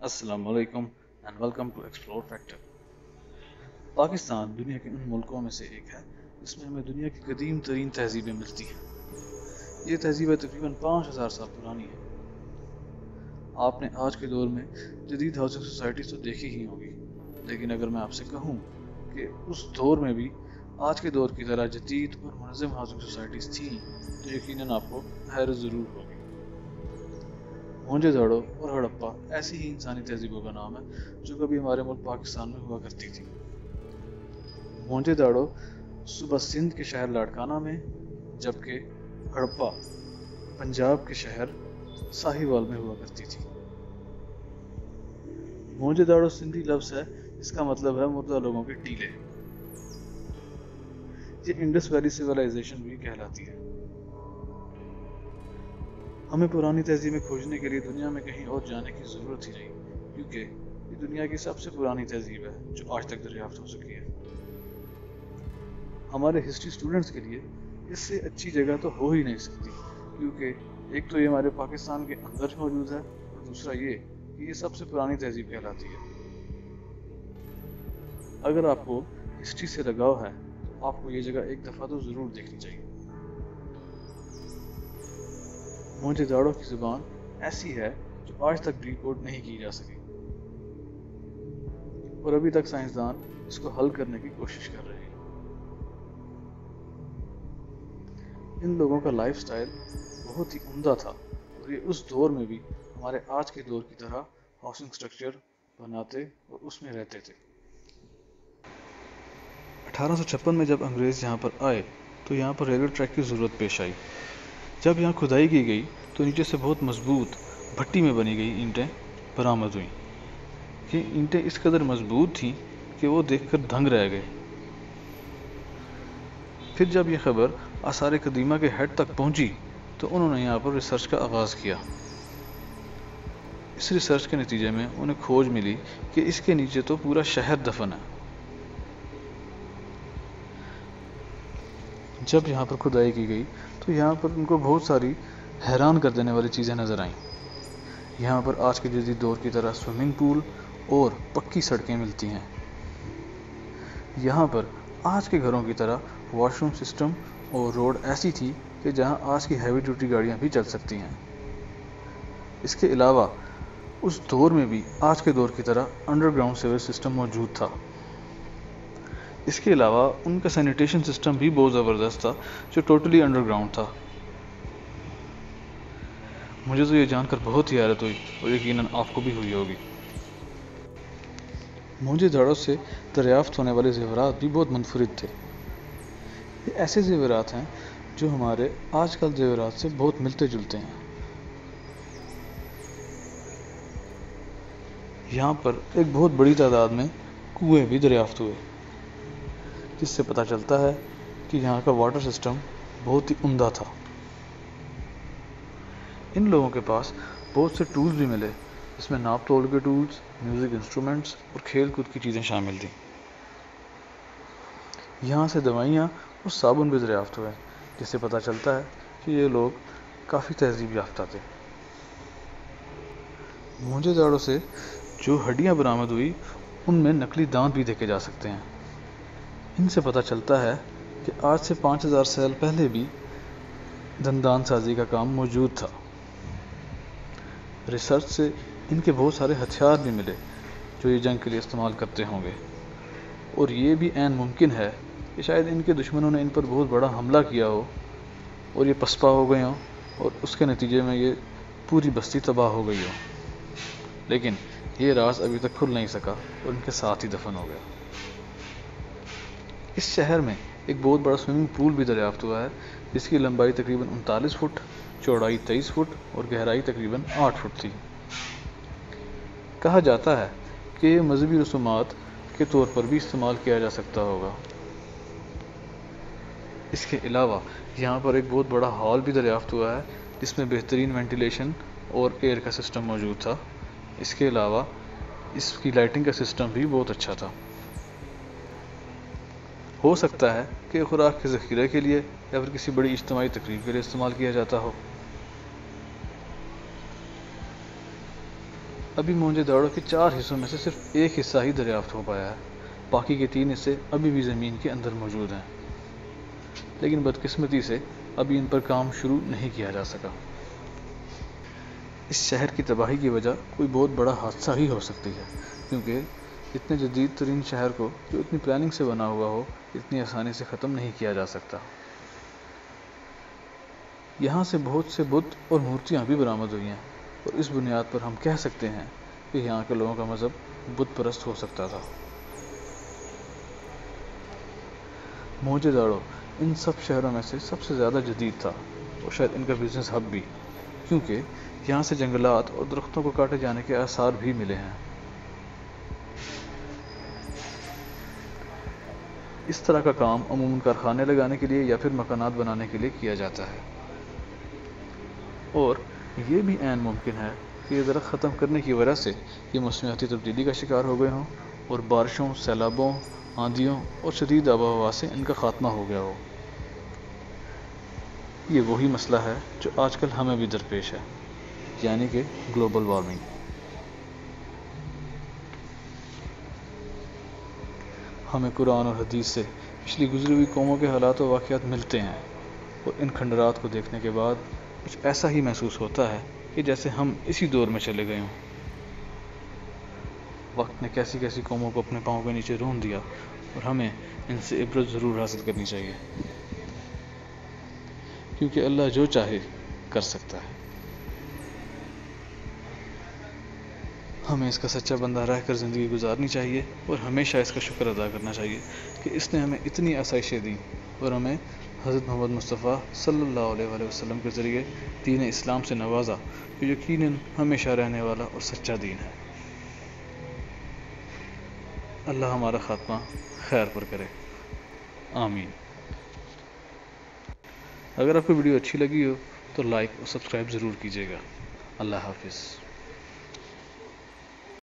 अस्सलाम वालेकुम and welcome to Explore Factor. Pakistan दुनिया के उन मुल्कों में से एक है जिसमें हमें दुनिया की कदीम तरीन तहजीबें मिलती हैं। ये तहजीबें तकरीबन 5000 साल पुरानी हैं। आपने आज के दौर में जदीद हाउसिंग सोसाइटी तो देखी ही होगी, लेकिन अगर मैं आपसे कहूँ कि उस दौर में भी आज के दौर की तरह जदीद और मुनज़्ज़म हाउसिंग सोसाइटीज़ थी तो यकीनन आपको हैरत ज़रूर होगी। मोहनजोदड़ो और हड़प्पा ऐसी ही इंसानी तहजीबों का नाम है जो कभी हमारे मुल्क पाकिस्तान में हुआ करती थी। मोहनजोदड़ो सूबा सिंध के शहर लाड़काना में, जबकि हड़प्पा पंजाब के शहर साहिवाल में हुआ करती थी। मोहनजोदड़ो सिंधी लफ्ज़ है, इसका मतलब है मुर्दा लोगों के टीले। ये इंडस वैली सिविलाइजेशन भी कहलाती है। हमें पुरानी तहजीबें खोजने के लिए दुनिया में कहीं और जाने की ज़रूरत ही नहीं, क्योंकि ये दुनिया की सबसे पुरानी तहजीब है जो आज तक दरियाफ्त हो सकी है। हमारे हिस्ट्री स्टूडेंट्स के लिए इससे अच्छी जगह तो हो ही नहीं सकती, क्योंकि एक तो ये हमारे पाकिस्तान के अंदर मौजूद है और दूसरा ये कि ये सबसे पुरानी तहजीब कहलाती है। अगर आपको हिस्ट्री से लगाव है तो आपको ये जगह एक दफ़ा तो ज़रूर देखनी चाहिए। मोहनजोदड़ो की ज़ुबान ऐसी है जो आज तक डिकोड नहीं की जा सकी और अभी तक साइंसदान इसको हल करने की कोशिश कर रहे हैं। इन लोगों का लाइफस्टाइल बहुत ही उम्दा था और ये उस दौर में भी हमारे आज के दौर की तरह हाउसिंग स्ट्रक्चर बनाते और उसमें रहते थे। 1856 में जब अंग्रेज़ यहाँ पर आए तो यहाँ पर रेलवे ट्रैक की ज़रूरत पेश आई। जब यहाँ खुदाई की गई तो नीचे से बहुत मजबूत भट्टी में बनी गई ईंटें बरामद हुई। ये ईंटें इस कदर मजबूत थीं कि वो देखकर दंग रह गए। फिर जब ये खबर आसार कदीमा के हेड तक पहुंची तो उन्होंने यहाँ पर रिसर्च का आगाज़ किया। इस रिसर्च के नतीजे में उन्हें खोज मिली कि इसके नीचे तो पूरा शहर दफन है। जब यहाँ पर खुदाई की गई तो यहाँ पर उनको बहुत सारी हैरान कर देने वाली चीज़ें नज़र आईं। यहाँ पर आज के जदीद दौर की तरह स्विमिंग पूल और पक्की सड़कें मिलती हैं। यहाँ पर आज के घरों की तरह वॉशरूम सिस्टम और रोड ऐसी थी कि जहाँ आज की हैवी ड्यूटी गाड़ियाँ भी चल सकती हैं। इसके अलावा उस दौर में भी आज के दौर की तरह अंडरग्राउंड सीवेज सिस्टम मौजूद था। इसके अलावा उनका सैनिटेशन सिस्टम भी बहुत ज़बरदस्त था जो टोटली अंडरग्राउंड था। मुझे तो ये जानकर बहुत ही हैरत हुई और यकीनन आपको भी हुई होगी। मोहनजोदड़ो से दरियाफ्त होने वाले ज़ेवरात भी बहुत मुनफरिद थे। ये ऐसे ज़ेवरात हैं जो हमारे आजकल ज़ेवरात से बहुत मिलते जुलते हैं। यहाँ पर एक बहुत बड़ी तादाद में कुएं भी दरियाफ्त हुए, जिससे पता चलता है कि यहाँ का वाटर सिस्टम बहुत ही उम्दा था। इन लोगों के पास बहुत से टूल्स भी मिले, जिसमें नाप तोल के टूल्स, म्यूज़िक इंस्ट्रूमेंट्स और खेल कूद की चीज़ें शामिल थीं। यहाँ से दवाइयाँ और साबुन भी दरियाफ्त हुए, जिससे पता चलता है कि ये लोग काफ़ी तहजीब याफ्ता थे। मोहनजोदड़ो से जो हड्डियाँ बरामद हुई उनमें नकली दांत भी देखे जा सकते हैं। इनसे पता चलता है कि आज से 5000 साल पहले भी दंदान साजी का काम मौजूद था। रिसर्च से इनके बहुत सारे हथियार भी मिले जो ये जंग के लिए इस्तेमाल करते होंगे, और ये भी ऐन मुमकिन है कि शायद इनके दुश्मनों ने इन पर बहुत बड़ा हमला किया हो और ये पसपा हो गए हों और उसके नतीजे में ये पूरी बस्ती तबाह हो गई हो, लेकिन ये राज अभी तक खुल नहीं सका और इनके साथ ही दफन हो गया। इस शहर में एक बहुत बड़ा स्विमिंग पूल भी दरियाफ्त हुआ है, जिसकी लंबाई तकरीबन 39 फुट, चौड़ाई 23 फुट और गहराई तकरीबन 8 फुट थी। कहा जाता है कि ये मजहबी रसूमात के तौर पर भी इस्तेमाल किया जा सकता होगा। इसके अलावा यहाँ पर एक बहुत बड़ा हॉल भी दरियाफ्त हुआ है, जिसमें बेहतरीन वेंटिलेशन और एयर का सिस्टम मौजूद था। इसके अलावा इसकी लाइटिंग का सिस्टम भी बहुत अच्छा था। हो सकता है कि खुराक के ज़ख़ीरे के लिए या फिर किसी बड़ी इज्तिमाई तकरीब के लिए इस्तेमाल किया जाता हो। ابھی موہنجو داڑو کے 4 حصوں میں سے صرف ایک حصہ ہی دریافت ہو پایا ہے، باقی کے 3 حصے ابھی بھی زمین کے اندر موجود ہیں، لیکن بدقسمتی سے ابھی ان پر کام شروع نہیں کیا جا سکا۔ اس شہر کی تباہی کی وجہ کوئی بہت بڑا حادثہ ہی ہو سکتی ہے، کیونکہ اتنے جدید ترین شہر کو جو اتنی پلاننگ سے بنا ہوا ہو اتنی آسانی سے ختم نہیں کیا جا سکتا۔ یہاں سے بہت سے بت اور مورتیاں بھی برآمد ہوئی ہیں، اور اس بنیاد پر ہم کہہ سکتے ہیں کہ یہاں کے لوگوں کا مذہب بت پرست ہو سکتا تھا۔ موہنجو داڑو ان سب شہروں میں سے سب سے زیادہ جدید تھا، اور شاید ان کا بزنس ہب بھی، کیونکہ یہاں سے جنگلات اور درختوں کو کاٹے جانے کے آثار بھی ملے ہیں۔ اس طرح کا کام عموماً کارخانے لگانے کے لیے یا پھر مکانات بنانے کے لیے کیا جاتا ہے، اور یہ بھی عین ممکن ہے کہ یہ درخت ختم کرنے کی وجہ سے یہ موسمیاتی تبدیلی کا شکار ہو گئے ہوں، اور بارشوں، سیلابوں، آندھیوں اور شدید آب و ہوا سے ان کا خاتمہ ہو گیا ہو۔ یہ وہی مسئلہ ہے جو آج کل ہمیں بھی درپیش ہے، یعنی کہ گلوبل وارمنگ۔ ہمیں قرآن اور حدیث سے پچھلی گزری ہوئی قوموں کے حالات و واقعات ملتے ہیں، اور ان کھنڈرات کو دیکھنے کے بعد کچھ ایسا ہی محسوس ہوتا ہے کہ جیسے ہم اسی دور میں چلے گئے ہوں۔ وقت نے کیسی کیسی قوموں کو اپنے پاؤں کے نیچے رون دیا، اور ہمیں ان سے عبرت ضرور حاصل کرنی چاہیے، کیونکہ اللہ جو چاہے کر سکتا ہے۔ ہمیں اس کا سچا بندہ رہ کر زندگی گزارنی چاہیے، اور ہمیشہ اس کا شکر ادا کرنا چاہیے کہ اس نے ہمیں اتنی آسائشیں دیں، اور ہمیں حضرت محمد مصطفیٰ صلی اللہ علیہ وآلہ وسلم کے ذریعے دین اسلام سے نوازا، جو یقیناً ہمیشہ رہنے والا اور سچا دین ہے۔ اللہ ہمارا خاتمہ خیر پر کرے، آمین۔ اگر آپ کو ویڈیو اچھی لگی ہو تو لائک اور سبسکرائب ضرور کیجیے گا۔ اللہ حافظ۔